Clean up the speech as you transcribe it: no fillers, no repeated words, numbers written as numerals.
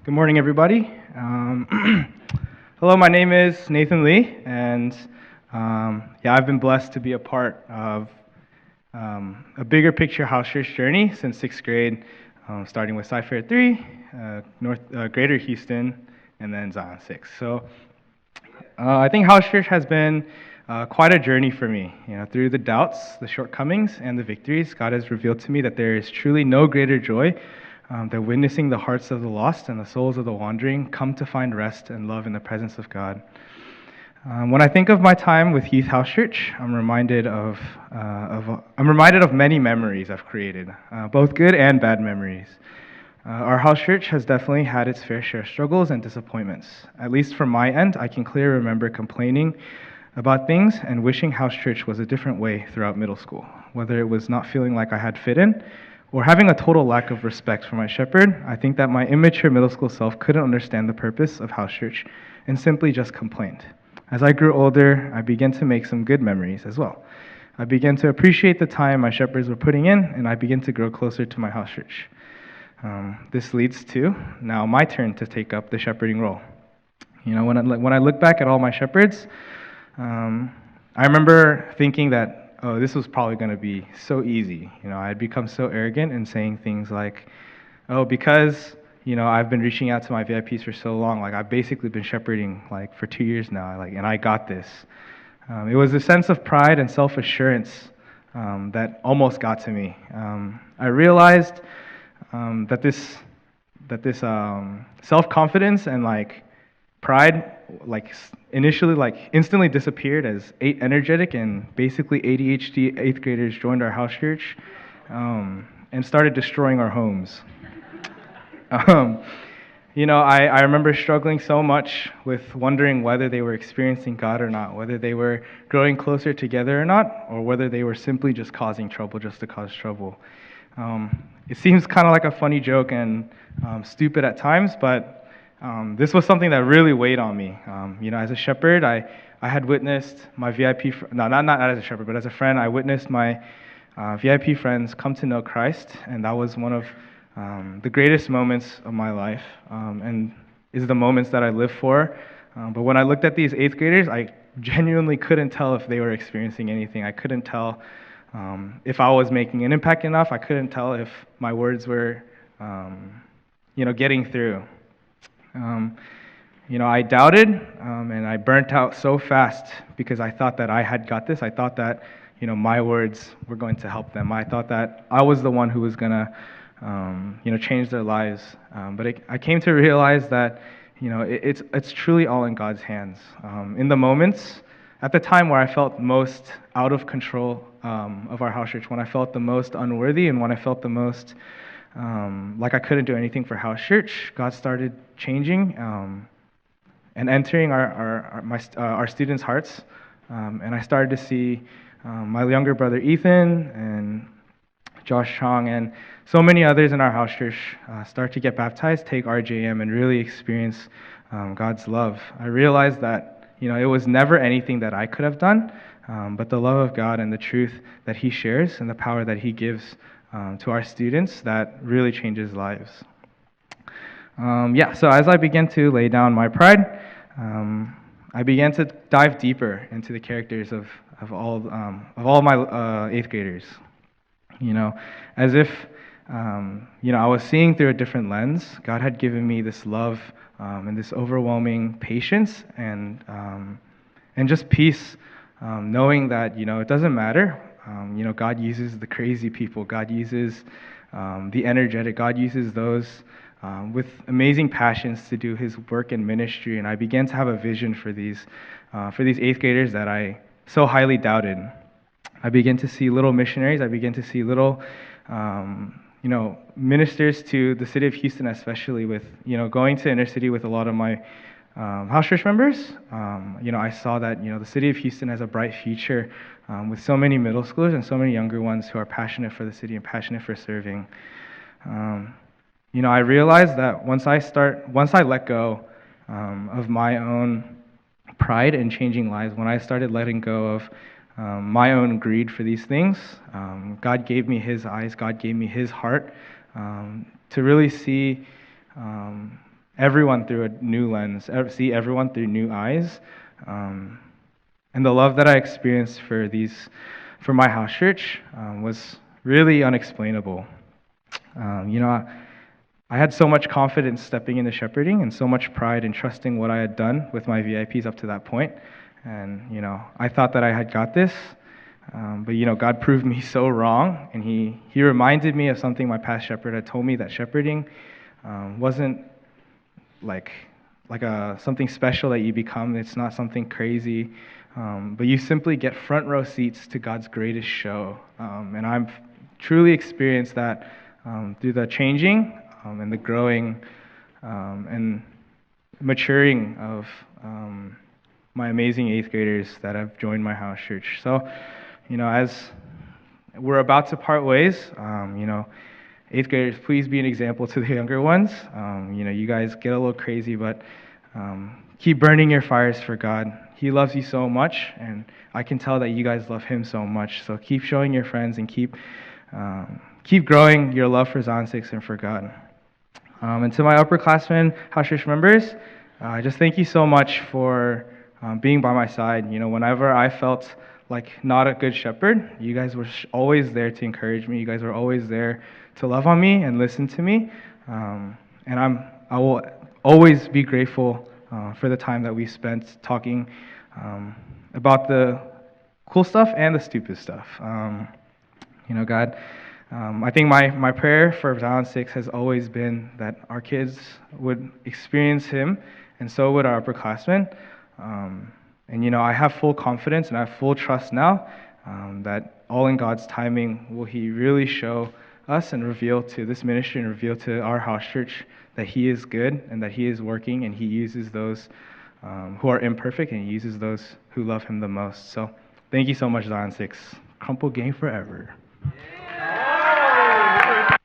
Good morning, everybody. Hello, my name is Nathan Lee, and I've been blessed to be a part of a bigger picture house church journey since sixth grade, starting with Cypher 3, Greater Houston, and then Zion 6. So I think house church has been quite a journey for me. Through the doubts, the shortcomings, and the victories, God has revealed to me that there is truly no greater joy than witnessing the hearts of the lost and the souls of the wandering come to find rest and love in the presence of God. When I think of my time with Youth House Church, I'm reminded of many memories I've created, both good and bad memories. Our house church has definitely had its fair share of struggles and disappointments. At least from my end, I can clearly remember complaining about things and wishing house church was a different way throughout middle school, whether it was not feeling like I had fit in or having a total lack of respect for my shepherd. I think that my immature middle school self couldn't understand the purpose of house church and simply just complained. As I grew older, I began to make some good memories as well. I began to appreciate the time my shepherds were putting in, and I began to grow closer to my house church. This leads to now my turn to take up the shepherding role. When I look back at all my shepherds, I remember thinking that, oh, this was probably going to be so easy. I had become so arrogant in saying things like, oh, because I've been reaching out to my VIPs for so long, I've basically been shepherding for 2 years now, and I got this. It was a sense of pride and self-assurance that almost got to me. I realized that this self-confidence and pride initially instantly disappeared as 8 energetic and basically ADHD 8th graders joined our house church and started destroying our homes. I remember struggling so much with wondering whether they were experiencing God or not, whether they were growing closer together or not, or whether they were simply just causing trouble just to cause trouble. It seems kind of like a funny joke and stupid at times, but this was something that really weighed on me. As a shepherd, I had witnessed my VIP, not as a shepherd, but as a friend, I witnessed my VIP friends come to know Christ, and that was one of the greatest moments of my life, and is the moments that I live for. But when I looked at these 8th graders, I genuinely couldn't tell if they were experiencing anything. I couldn't tell if I was making an impact enough. I couldn't tell if my words were, getting through. I doubted, and I burnt out so fast because I thought that I had got this. I thought that, my words were going to help them. I thought that I was the one who was going to, change their lives. But I came to realize that, it's truly all in God's hands. In the moments, at the time where I felt most out of control of our house church, when I felt the most unworthy and when I felt the most like I couldn't do anything for house church, God started changing and entering our students' hearts. And I started to see my younger brother Ethan and Josh Chong and so many others in our house church start to get baptized, take RJM, and really experience God's love. I realized that it was never anything that I could have done, but the love of God and the truth that He shares and the power that He gives to our students that really changes lives. So as I began to lay down my pride, I began to dive deeper into the characters of all my 8th graders. As if I was seeing through a different lens. God had given me this love and this overwhelming patience and just peace, knowing that it doesn't matter. God uses the crazy people. God uses the energetic. God uses those with amazing passions to do His work and ministry. And I began to have a vision for these 8th graders that I so highly doubted. I began to see little missionaries. I began to see little, ministers to the city of Houston, especially with, going to inner city with a lot of my house church members. I saw that, the city of Houston has a bright future with so many middle schoolers and so many younger ones who are passionate for the city and passionate for serving. I realized that once I let go of my own pride in changing lives, when I started letting go of my own greed for these things, God gave me His eyes, God gave me His heart to really see everyone through a new lens, see everyone through new eyes. And the love that I experienced for my house church was really unexplainable. You know, I had so much confidence stepping into shepherding and so much pride in trusting what I had done with my VIPs up to that point. And, you know, I thought that I had got this. But, you know, God proved me so wrong. And he reminded me of something my past shepherd had told me, that shepherding wasn't like something special that you become. It's not something crazy. But you simply get front row seats to God's greatest show. And I've truly experienced that through the changing and the growing and maturing of my amazing 8th graders that have joined my house church. So, you know, as we're about to part ways, you know, 8th graders, please be an example to the younger ones. You know, you guys get a little crazy, but keep burning your fires for God. He loves you so much, and I can tell that you guys love Him so much. So keep showing your friends and keep growing your love for Zion 6 and for God. And to my upperclassmen, house church members, I just thank you so much for being by my side. You know, whenever I felt like not a good shepherd, you guys were always there to encourage me. You guys were always there to love on me and listen to me. And I will always be grateful for the time that we spent talking about the cool stuff and the stupid stuff. You know, God, I think my prayer for Zion 6 has always been that our kids would experience Him, and so would our upperclassmen. And, you know, I have full confidence and I have full trust now that all in God's timing will He really show us and reveal to this ministry and reveal to our house church that He is good and that He is working, and He uses those who are imperfect, and He uses those who love Him the most. So thank you so much, Zion 6. Crumple game forever.